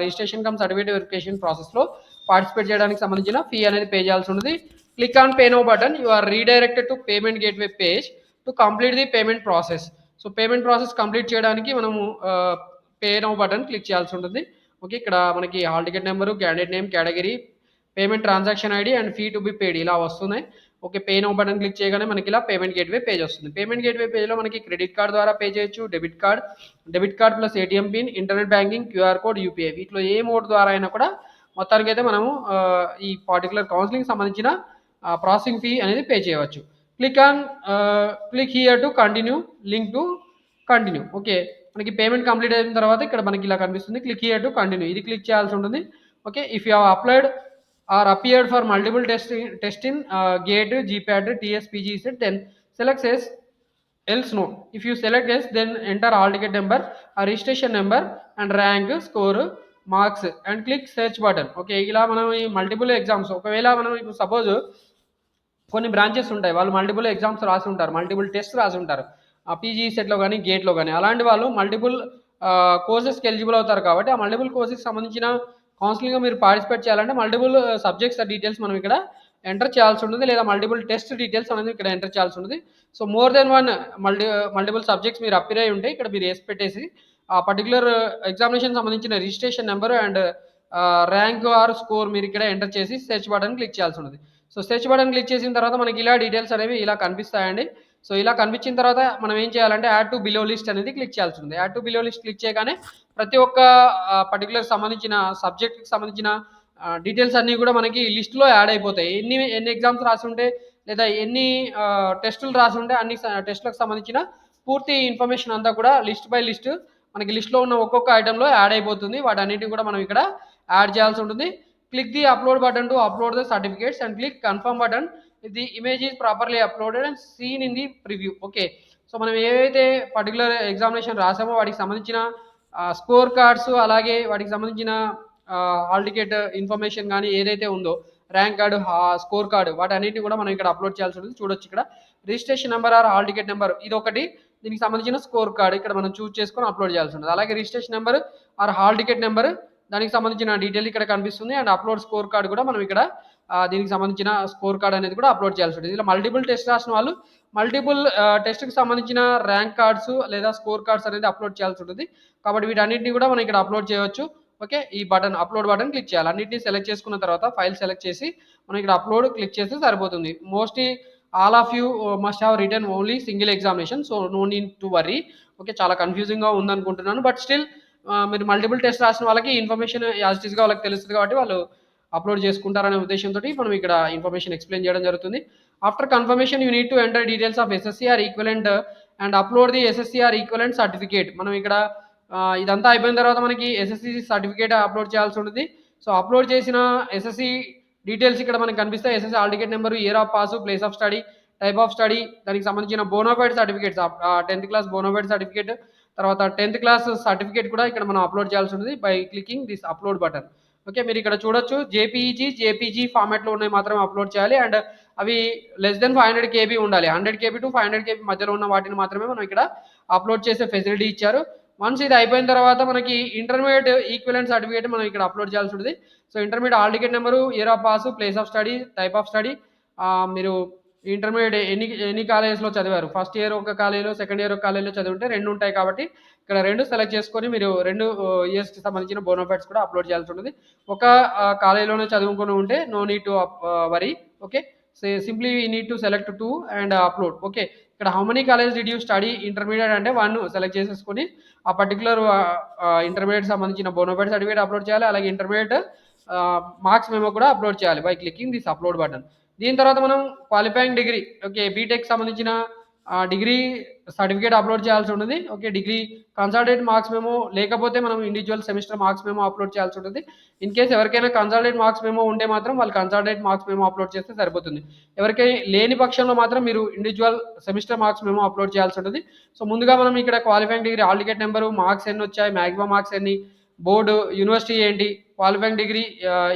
రిజిస్ట్రేషన్ కమ్ సర్టిఫికేట్ వెరిఫికేషన్ ప్రాసెస్లో participate చేయడానికి సంబంధించిన ఫీ అనేది పే చేయాల్సి ఉంటుంది. Click on pay now button, you are redirected to payment gateway page to complete the payment process. So payment process complete చేయడానికి మనము పే నౌ బటన్ క్లిక్ చేయాల్సి ఉంటుంది. ఓకే, ఇక్కడ మనకి hall ticket number, candidate name, category, payment transaction ID and fee to be paid ఇలా వస్తున్నాయి. Okay, pay now button click చేయగానే మనకి ఇలా పేమెంట్ గేట్వే పేజ్ వస్తుంది. పేమెంట్ గేట్వే పేజ్లో మనకి క్రెడిట్ కార్డ్ ద్వారా పే చేయొచ్చు, debit card plus ATM pin, internet banking, QR code, UPI, వీటిలో ఏ మోడ్ ద్వారా అయినా కూడా మొత్తానికి అయితే మనము ఈ పర్టికులర్ కౌన్సిలింగ్ సంబంధించిన ప్రాసెసింగ్ ఫీ అనేది పే చేయవచ్చు. Click here to continue, link to continue. Okay, మనకి పేమెంట్ కంప్లీట్ అయిన తర్వాత ఇక్కడ మనకి ఇలా కనిపిస్తుంది, క్లిక్ హియర్ టు కంటిన్యూ, ఇది క్లిక్ చేయాల్సి ఉంటుంది. Okay, if you have applied or appeared for multiple test in GATE, GPAT, TSPG CET, then select yes, else no. If you select yes, then enter all ticket number, registration number and rank, score, marks and click search button. Okay, ఇలా మనం ఈ multiple exams ఒకవేళ మనం ఇప్పుడు suppose కొన్ని branches ఉంటాయి, వాళ్ళు multiple exams రాసి ఉంటారు, మల్టిపుల్ టెస్ట్ రాసి ఉంటారు పీజీ సెట్లో కానీ గేట్లో కానీ. అలాంటి వాళ్ళు మల్టిపుల్ కోర్సెస్కి ఎలిజిబుల్ అవుతారు కాబట్టి ఆ మల్టిపుల్ కోర్సెస్కి సంబంధించిన కౌన్సిలింగ్గా మీరు పార్టిసిపేట్ చేయాలంటే మల్టిపుల్ సబ్జెక్ట్స్ డీటెయిల్స్ మనం ఇక్కడ ఎంటర్ చేయాల్సి ఉంటుంది, లేదా మల్టిపుల్ టెస్ట్ డీటెయిల్స్ అనేది ఇక్కడ ఎంటర్ చేయాల్సి ఉంటుంది. So more than one multiple subjects మీరు అపియర్ అయి ఉంటే ఇక్కడ మీరు వేసి పెట్టేసి ఆ పర్టికులర్ ఎగ్జామినేషన్ సంబంధించిన registration number and rank are score మీరు ఇక్కడ ఎంటర్ చేసి సెర్చ్ బటన్ క్లిక్ చేయాల్సి ఉంటుంది. సో సెర్చ్ బటన్ క్లిక్ చేసిన తర్వాత మనకి ఇలా డీటెయిల్స్ అనేవి ఇలా కనిపిస్తాయండి. సో ఇలా కనిపించిన తర్వాత మనం ఏం చేయాలంటే యాడ్ టు బిలో లిస్ట్ అనేది క్లిక్ చేయాల్సి ఉంటుంది. Add to below list click చేయగానే ప్రతి ఒక్క పర్టికులర్ సంబంధించిన సబ్జెక్ట్కి సంబంధించిన డీటెయిల్స్ అన్నీ కూడా మనకి లిస్ట్లో యాడ్ అయిపోతాయి. ఎన్ని ఎగ్జామ్స్ రాసి ఉంటే లేదా ఎన్ని టెస్టులు రాసి ఉంటే అన్ని టెస్టులకు సంబంధించిన పూర్తి ఇన్ఫర్మేషన్ అంతా కూడా లిస్ట్ బై లిస్ట్ మనకి లిస్ట్లో ఉన్న ఒక్కొక్క ఐటెంలో యాడ్ అయిపోతుంది. వాటన్నిటిని కూడా మనం ఇక్కడ యాడ్ చేయాల్సి ఉంటుంది. Click the upload button to upload the certificates and click confirm button if the image is properly uploaded and seen in the preview. Okay, so మనం ఏవైతే పర్టికులర్ ఎగ్జామినేషన్ రాసామో వాటికి సంబంధించిన స్కోర్ కార్డ్స్, అలాగే వాటికి సంబంధించిన హాల్ టికెట్ ఇన్ఫర్మేషన్ కానీ ఏదైతే ఉందో ర్యాంక్ కార్డు, స్కోర్ కార్డు, వాటన్నిటిని కూడా మనం ఇక్కడ అప్లోడ్ చేయాల్సి ఉంటుంది. చూడొచ్చు ఇక్కడ registration number or hall ticket number ఇది ఒకటి, దీనికి సంబంధించిన స్కోర్ కార్డు ఇక్కడ మనం చూస్ చేసుకొని అప్లోడ్ చేయాల్సి ఉంటుంది. అలాగే registration number or hall ticket number దానికి సంబంధించిన డీటెయిల్ ఇక్కడ కనిపిస్తుంది. అండ్ అప్లోడ్ స్కోర్ కార్డు కూడా మనం ఇక్కడ దీనికి సంబంధించిన స్కోర్ కార్డ్ అనేది కూడా అప్లోడ్ చేయాల్సి ఉంటుంది. ఇలా మల్టిపుల్ టెస్ట్ రాసిన వాళ్ళు మల్టిపుల్ టెస్ట్కి సంబంధించిన ర్యాంక్ కార్డ్స్ లేదా స్కోర్ కార్డ్స్ అనేది అప్లోడ్ చేయాల్సి ఉంటుంది. కాబట్టి వీటన్నిటిని కూడా మనం ఇక్కడ అప్లోడ్ చేయవచ్చు. ఓకే, ఈ బటన్ అప్లోడ్ బటన్ క్లిక్ చేయాలి. అన్నింటినీ సెలెక్ట్ చేసుకున్న తర్వాత ఫైల్ సెలెక్ట్ చేసి మనం ఇక్కడ అప్లోడ్ క్లిక్ చేస్తే సరిపోతుంది. Mostly all of you must have written only single examination, so no need to worry. Okay, చాలా కన్ఫ్యూజింగ్గా ఉందనుకుంటున్నాను, బట్ స్టిల్ మీరు మల్టిపుల్ టెస్ట్ రాసిన వాళ్ళకి ఇన్ఫర్మేషన్ యాజ్ ఇట్ ఈస్గా వాళ్ళకి తెలుస్తుంది కాబట్టి వాళ్ళు అప్లోడ్ చేసుకుంటారనే ఉద్దేశంతో మనం ఇక్కడ ఇన్ఫర్మేషన్ ఎక్స్ప్లెయిన్ చేయడం జరుగుతుంది. After confirmation you need to enter details of SSCR equivalent and upload the SSCR equivalent certificate. మనం ఇక్కడ ఇదంతా అయిపోయిన తర్వాత మనకి ఎస్ఎస్సి సర్టిఫికేట్ అప్లోడ్ చేయాల్సి ఉంటుంది. సో అప్లోడ్ చేసిన ఎస్ఎస్సి డీటెయిల్స్ ఇక్కడ మనకి కనిపిస్తాయి. SSC hall ticket number, year of pass, place of study, type of study, దానికి సంబంధించిన bona fide certificates, 10th class bona fide certificate, తర్వాత 10th క్లాస్ సర్టిఫికేట్ కూడా ఇక్కడ మనం అప్లోడ్ చేయాల్సి ఉంటుంది by clicking this upload button. Okay, మీరు ఇక్కడ చూడొచ్చు జేపీజీ ఫార్మాట్లో ఉన్నాయి మాత్రమే అప్లోడ్ చేయాలి. అండ్ అవి లెస్ దెన్ 500 KB ఉండాలి. 100 KB టు 500 KB మధ్యలో ఉన్న వాటిని మాత్రమే మనం ఇక్కడ అప్లోడ్ చేసే ఫెసిలిటీ ఇచ్చారు. వన్స్ ఇది అయిపోయిన తర్వాత మనకి ఇంటర్మీడియట్ ఈక్వలెంట్ సర్టిఫికేట్ మనం ఇక్కడ అప్లోడ్ చేయాల్సి ఉంటుంది. So intermediate hall ticket number, year of pass, place of study, type of study, మీరు ఇంటర్మీడియట్ ఎన్ని కాలేజెస్లో చదివారు, ఫస్ట్ ఇయర్ ఒక కాలేజీలో, సెకండ్ ఇయర్ ఒక కాలేజీలో చదివితే 2 ఉంటాయి కాబట్టి ఇక్కడ 2 సెలెక్ట్ చేసుకొని మీరు 2 ఇయర్స్కి సంబంధించిన బోనోఫైడ్స్ కూడా అప్లోడ్ చేయాల్సి ఉంటుంది. ఒక కాలేజీలోనే చదువుకొని ఉంటే no need to worry. Okay, simply need to select 2 and upload. Okay, ఇక్కడ how many college did you study intermediate అంటే 1 సెలెక్ట్ చేసేసుకొని ఆ పర్టికులర్ ఇంటర్మీడియట్ సంబంధించిన బోనోఫైడ్ సర్టిఫికేట్ అప్లోడ్ చేయాలి. అలాగే ఇంటర్మీడియట్ మార్క్స్ మేము కూడా అప్లోడ్ చేయాలి by clicking this upload button. దీని తర్వాత మనం క్వాలిఫైయింగ్ డిగ్రీ, ఓకే, బీటెక్ సంబంధించిన డిగ్రీ సర్టిఫికేట్ అప్లోడ్ చేయాల్సి ఉంటుంది. ఓకే, డిగ్రీ కన్సల్టేట్ మార్క్స్ మేము లేకపోతే మనం ఇండివిజువల్ సెమిస్టర్ మార్క్స్ మేము అప్లోడ్ చేయాల్సి ఉంటుంది. ఇన్ కేసు ఎవరికైనా కన్సల్టేట్ మార్క్స్ మేము ఉంటే మాత్రం వాళ్ళు కన్సల్టేట్ మార్క్స్ మేము అప్లోడ్ చేస్తే సరిపోతుంది. ఎవరికైనా లేని పక్షంలో మాత్రం మీరు ఇండివిజువల్ సెమిస్టర్ మార్క్స్ మేము అప్లోడ్ చేయాల్సి ఉంటుంది. సో ముందుగా మనం ఇక్కడ qualifying degree, hall ticket number, marks ఎన్ని వచ్చాయి, మ్యాక్సిమం మార్క్స్ ఎన్ని, బోర్డు, యూనివర్సిటీ ఏంటి, qualifying degree,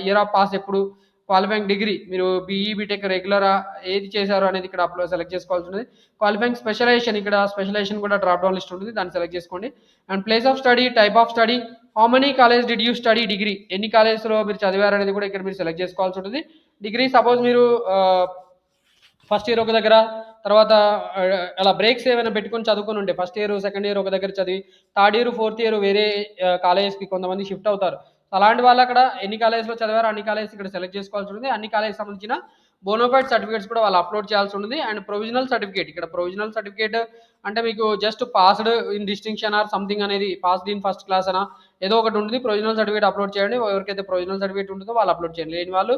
year of pass ఎప్పుడు, క్వాలిఫైయింగ్ డిగ్రీ మీరు బీఈ బీటెక్ రెగ్యులరా ఏది చేశారు అనేది ఇక్కడ సెలెక్ట్ చేసుకోవాల్సి ఉంటుంది. క్వాలిఫైయింగ్ స్పెషలైజేషన్, ఇక్కడ స్పెషలైజేషన్ కూడా డ్రాప్ డౌన్ లిస్ట్ ఉంటుంది, దాన్ని సెలెక్ట్ చేసుకోండి. And place of study, type of study, how many college did you study degree, ఎన్ని కాలేజ్లో మీరు చదివారు అనేది కూడా ఇక్కడ మీరు సెలెక్ట్ చేసుకోవాల్సి ఉంటుంది. డిగ్రీ సపోజ్ మీరు ఫస్ట్ ఇయర్ ఒక దగ్గర, తర్వాత అలా బ్రేక్స్ ఏమైనా పెట్టుకొని చదువుకొని ఉంటే ఫస్ట్ ఇయర్ సెకండ్ ఇయర్ ఒక దగ్గర చదివి థర్డ్ ఇయర్ ఫోర్త్ ఇయర్ వేరే కాలేజెస్కి కొంతమంది షిఫ్ట్ అవుతారు. అలాంటి వాళ్ళు అక్కడ ఎన్ని కాలేజ్లో చదివారో అన్ని కాలేజ్ ఇక్కడ సెలెక్ట్ చేసుకోవాల్సి ఉంటుంది. అన్ని కాలేజ్ సంబంధించిన బోనోఫైడ్ సర్టిఫికేట్స్ కూడా వాళ్ళు అప్లోడ్ చేయాల్సి ఉంటుంది. అండ్ ప్రొవిజనల్ సర్టిఫికేట్, ఇక్కడ ప్రొవిజనల్ సర్టిఫికేట్ అంటే మీకు just passed in distinction or something అనేది, పాస్డ్ ఇన్ ఫస్ట్ క్లాస్ అనా ఏదో ఒకటి ఉంటుంది. ప్రొవిజనల్ సర్టిఫికేట్ అప్లోడ్ చేయండి. ఎవరికైతే ప్రొవిజనల్ సర్టిఫికేట్ ఉంటుందో వాళ్ళు అప్లోడ్ చేయండి, లేని వాళ్ళు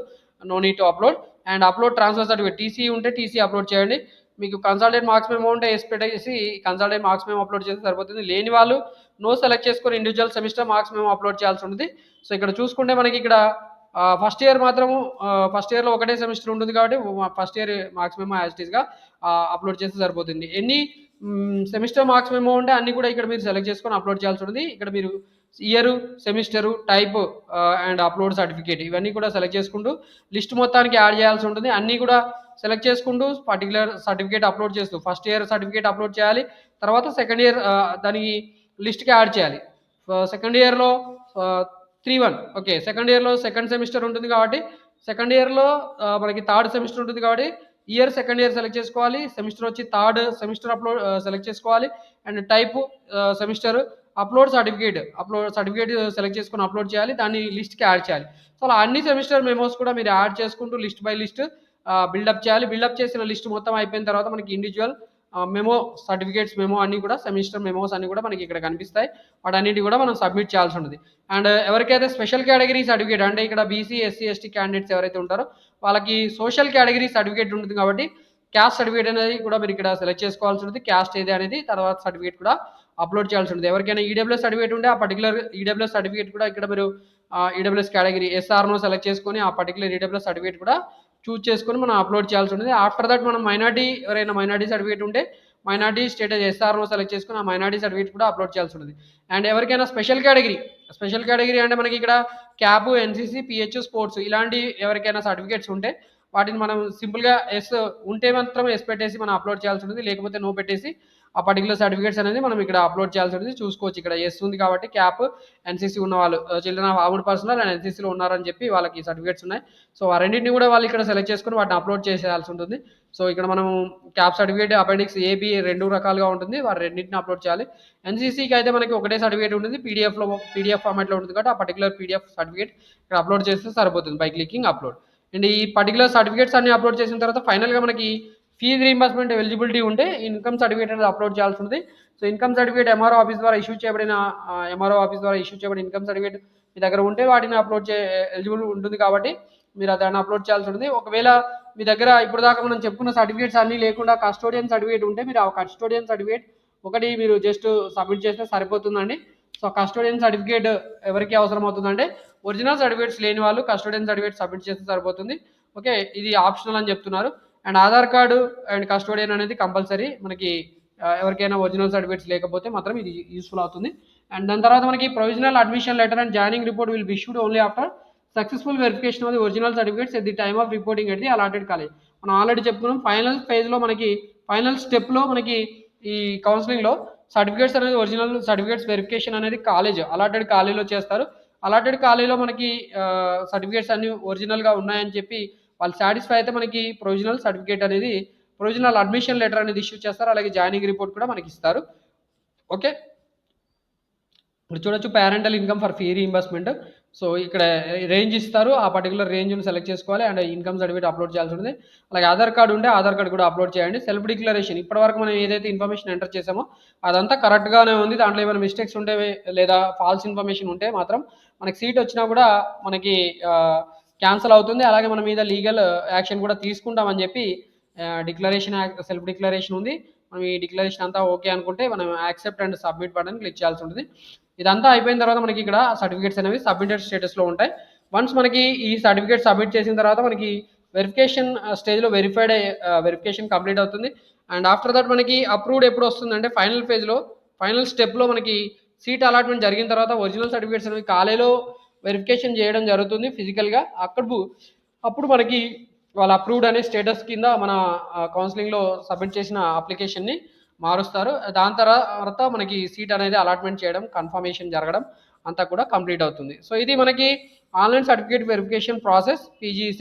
no need to upload. And upload transfer certificate, TC ఉంటే టీసీ అప్లోడ్ చేయండి. మీకు కన్సల్టెంట్ మార్క్స్ మేము ఉంటే వేసి పెట్టేసి కన్సల్టెంట్ మార్క్స్ మేము అప్లోడ్ చేస్తే సరిపోతుంది. లేని వాళ్ళు నో సెలెక్ట్ చేసుకొని ఇండివిజువల్ సెమిస్టర్ మార్క్స్ మేము అప్లోడ్ చేయాల్సి ఉంటుంది. సో ఇక్కడ చూసుకుంటే మనకి ఇక్కడ ఫస్ట్ ఇయర్ మాత్రము ఫస్ట్ ఇయర్లో ఒకటే సెమిస్టర్ ఉంటుంది కాబట్టి ఫస్ట్ ఇయర్ మార్క్స్ మేము యాజ్ ఇట్ ఈస్గా అప్లోడ్ చేస్తే సరిపోతుంది. ఎన్ని సెమిస్టర్ మార్క్స్ మేము ఉంటే అన్ని కూడా ఇక్కడ మీరు సెలెక్ట్ చేసుకొని అప్లోడ్ చేయాల్సి ఉంటుంది. ఇక్కడ మీరు year, semester, type and upload certificate ఇవన్నీ కూడా సెలెక్ట్ చేసుకుంటూ లిస్ట్ మొత్తానికి యాడ్ చేయాల్సి ఉంటుంది. అన్నీ కూడా సెలెక్ట్ చేసుకుంటూ పర్టికులర్ సర్టిఫికేట్ అప్లోడ్ చేస్తూ ఫస్ట్ ఇయర్ సర్టిఫికేట్ అప్లోడ్ చేయాలి. తర్వాత సెకండ్ ఇయర్ దానికి లిస్ట్కి యాడ్ చేయాలి. సెకండ్ ఇయర్లో 3-1 ఓకే, సెకండ్ ఇయర్లో సెకండ్ సెమిస్టర్ ఉంటుంది కాబట్టి సెకండ్ ఇయర్లో మనకి థర్డ్ సెమిస్టర్ ఉంటుంది కాబట్టి ఇయర్ సెకండ్ ఇయర్ సెలెక్ట్ చేసుకోవాలి. సెమిస్టర్ వచ్చి థర్డ్ సెమిస్టర్ అప్లోడ్ సెలెక్ట్ చేసుకోవాలి. And type semester, upload certificate select చేసుకొని అప్లోడ్ చేయాలి, దాన్ని లిస్ట్కి యాడ్ చేయాలి. సో అలా అన్ని సెమిస్టర్ మెమోస్ కూడా మీరు యాడ్ చేసుకుంటూ లిస్ట్ బై లిస్ట్ బిల్డప్ చేయాలి. బిల్డప్ చేసిన లిస్ట్ మొత్తం అయిపోయిన తర్వాత మనకి ఇండివిజువల్ మెమో సర్టిఫికేట్స్ మెమో అన్నీ కూడా సెమిస్టర్ మెమోస్ అన్నీ కూడా మనకి ఇక్కడ కనిపిస్తాయి. వాటన్నిటి కూడా మనం సబ్మిట్ చేయాల్సి ఉంటుంది. అండ్ ఎవరికైతే స్పెషల్ కేటగిరీ సర్టిఫికేట్ అంటే ఇక్కడ బీసీ, ఎస్సీ, ఎస్టీ క్యాండిడేట్స్ ఎవరైతే ఉంటారో వాళ్ళకి సోషల్ కేటగిరీ సర్టిఫికేట్ ఉంటుంది కాబట్టి క్యాస్ట్ సర్టిఫికేట్ అనేది కూడా మీరు ఇక్కడ సెలెక్ట్ చేసుకోవాల్సి ఉంటుంది. క్యాస్ట్ ఏది అనేది తర్వాత సర్టిఫికేట్ కూడా అప్లోడ్ చేయాల్సి ఉంటుంది. ఎవరికైనా ఈడబ్ల్యూఎస్ సర్టిఫికేట్ ఉంటే ఆ పర్టికులర్ ఈడబ్ల్యూఎస్ సర్టిఫికేట్ కూడా ఇక్కడ మీరు ఈడబ్ల్యూఎస్ కేటగిరీ ఎస్ఆర్నో సెలెక్ట్ చేసుకొని ఆ పర్టికులర్ ఈడబ్ల్యూఎస్ సర్టిఫికేట్ కూడా చూస్ చేసుకొని మనం అప్లోడ్ చేయాల్సి ఉంటుంది. ఆఫ్టర్ దట్ మనం మైనార్టీ, ఎవరైనా మైనార్టీ సర్టిఫికేట్ ఉంటే మైనార్టీ స్టేటస్ ఎస్ఆర్ఓ సెలెక్ట్ చేసుకుని ఆ మైనార్టీ సర్టిఫికేట్ కూడా అప్లోడ్ చేయాల్సి ఉంటుంది. అండ్ ఎవరికైనా స్పెషల్ కేటగిరీ అంటే మనకి ఇక్కడ క్యాబ్, ఎన్సీసీ, పిహెచ్, స్పోర్ట్స్ ఇలాంటి ఎవరికైనా సర్టిఫికేట్స్ ఉంటే వాటిని మనం సింపుల్గా ఎస్ ఉంటే మాత్రం ఎస్ పెట్టేసి మనం అప్లోడ్ చేయాల్సి ఉంటుంది, లేకపోతే నో పెట్టేసి ఆ పర్టికులర్ సర్టిఫికేట్స్ అనేది మనం ఇక్కడ అప్లోడ్ చేయాల్సి ఉంటుంది. చూసుకోవచ్చు ఇక్కడ ఎస్ ఉంది కాబట్టి క్యాప్, ఎన్సీసీ ఉన్న వాళ్ళు children of armed personnel and ఎన్సీసీలో ఉన్నారని చెప్పి వాళ్ళకి సర్టిఫికేట్స్ ఉన్నాయి. సో ఆ రెండింటిని కూడా వాళ్ళు ఇక్కడ సెలెక్ట్ చేసుకుని వాటిని అప్లోడ్ చేసేయాల్సి ఉంటుంది. సో ఇక్కడ మనం క్యాప్ సర్టిఫికేట్, అపెండిక్స్ ఏబి రెండు రకాలుగా ఉంటుంది, వారు రెండింటిని అప్లోడ్ చేయాలి. ఎన్సీసీకి అయితే మనకి ఒకటే సర్టిఫికేట్ ఉంటుంది, పీడిఎఫ్ ఫార్మాట్లో ఉంటుంది కాబట్టి ఆ పర్టికులర్ పీడిఎఫ్ సర్టిఫికేట్ ఇక్కడ అప్లోడ్ చేస్తే సరిపోతుంది బై క్లికింగ్ అప్లోడ్. అండ్ ఈ పర్టికులర్ సర్టిఫికేట్స్ అన్ని అప్లోడ్ చేసిన తర్వాత ఫైనల్గా మనకి ఫీజు రీయింబర్స్మెంట్ ఎలిజిబిలిటీ ఉంటే ఇన్కమ్ సర్టిఫికేట్ అనేది అప్లోడ్ చేయాల్సి ఉంటుంది. So income certificate MRO office ద్వారా ఇష్యూ చేయబడిన ఇన్కమ్ సర్టిఫికేట్ మీ దగ్గర ఉంటే వాటిని అప్లోడ్ ఎలిజిబుల్ ఉంటుంది కాబట్టి మీరు దాన్ని అప్లోడ్ చేయాల్సి ఉంటుంది. ఒకవేళ మీ దగ్గర ఇప్పుడు దాకా మనం చెప్పుకున్న సర్టిఫికేట్స్ అన్నీ లేకుండా కస్టోడియన్ సర్టిఫికేట్ ఉంటే మీరు ఆ కస్టోడియన్ సర్టిఫికేట్ ఒకటి మీరు జస్ట్ సబ్మిట్ చేస్తే సరిపోతుందండి. సో కస్టోడియన్ సర్టిఫికేట్ ఎవరికి అవసరం అవుతుందంటే ఒరిజినల్ సర్టిఫికేట్స్ లేని వాళ్ళు కస్టోడియన్ సర్టిఫికేట్ సబ్మిట్ చేస్తే సరిపోతుంది. ఓకే, ఇది ఆప్షనల్ అని చెప్తున్నారు. And Aadhaar card and custodian అనేది కంపల్సరీ మనకి ఎవరికైనా ఒరిజినల్ సర్టిఫికేట్స్ లేకపోతే మాత్రం ఇది యూస్ఫుల్ అవుతుంది. అండ్ దాని తర్వాత మనకి provisional admission letter and joining report will be issued only after successful verification of the original certificates at the time of reporting at the allotted college. మనం ఆల్రెడీ చెప్పుకున్నాం final ఫేజ్లో మనకి ఫైనల్ స్టెప్లో మనకి ఈ కౌన్సిలింగ్లో సర్టిఫికేట్స్ అనేది ఒరిజినల్ సర్టిఫికేట్స్ వెరిఫికేషన్ అనేది కాలేజ్ అలాటెడ్ కాలేజ్లో చేస్తారు. అలాటెడ్ కాలేజ్లో మనకి సర్టిఫికేట్స్ అన్ని ఒరిజినల్గా ఉన్నాయని చెప్పి వాళ్ళు సాటిస్ఫై అయితే మనకి ప్రొవిజనల్ సర్టిఫికేట్ అనేది ప్రొవిజనల్ అడ్మిషన్ లెటర్ అనేది ఇష్యూ చేస్తారు. అలాగే జాయినింగ్ రిపోర్ట్ కూడా మనకి ఇస్తారు. ఓకే, ఇప్పుడు చూడొచ్చు parental income for fee reimbursement. So ఇక్కడ రేంజ్ ఇస్తారు, ఆ పర్టికులర్ రేంజ్ని సెలెక్ట్ చేసుకోవాలి అండ్ ఇన్కమ్ సర్టిఫికేట్ అప్లోడ్ చేయాల్సి ఉంటుంది. అలాగే ఆధార్ కార్డు ఉంటే ఆధార్ కార్డు కూడా అప్లోడ్ చేయండి. సెల్ఫ్ డిక్లరేషన్ ఇప్పటివరకు మనం ఏదైతే ఇన్ఫర్మేషన్ ఎంటర్ చేసామో అదంతా కరెక్ట్గానే ఉంది. దాంట్లో ఏమైనా మిస్టేక్స్ ఉంటే లేదా ఫాల్స్ ఇన్ఫర్మేషన్ ఉంటే మాత్రం మనకి సీట్ వచ్చినా కూడా మనకి క్యాన్సిల్ అవుతుంది. అలాగే మన మీద లీగల్ యాక్షన్ కూడా తీసుకుంటామని చెప్పి సెల్ఫ్ డిక్లరేషన్ ఉంది. మనం ఈ డిక్లరేషన్ అంతా ఓకే అనుకుంటే మనం accept and submit button click చేయాల్సి ఉంటుంది. ఇదంతా అయిపోయిన తర్వాత మనకి ఇక్కడ సర్టిఫికేట్స్ అనేవి సబ్మిటెడ్ స్టేటస్లో ఉంటాయి. వన్స్ మనకి ఈ సర్టిఫికేట్ సబ్మిట్ చేసిన తర్వాత మనకి వెరిఫికేషన్ స్టేజ్లో వెరిఫికేషన్ కంప్లీట్ అవుతుంది. అండ్ ఆఫ్టర్ దట్ మనకి అప్రూవ్డ్ ఎప్పుడు వస్తుందంటే ఫైనల్ స్టెప్లో మనకి సీట్ అలాట్మెంట్ జరిగిన తర్వాత ఒరిజినల్ సర్టిఫికేట్స్ అనేవి కాలేలో వెరిఫికేషన్ చేయడం జరుగుతుంది ఫిజికల్గా. అప్పుడు మనకి వాళ్ళు అప్రూవ్డ్ అనే స్టేటస్ కింద మన కౌన్సిలింగ్లో సబ్మిట్ చేసిన అప్లికేషన్ని మారుస్తారు. దాని తర్వాత మనకి సీట్ అనేది అలాట్మెంట్ చేయడం, కన్ఫర్మేషన్ జరగడం అంతా కూడా కంప్లీట్ అవుతుంది. సో ఇది మనకి online certificate verification process PG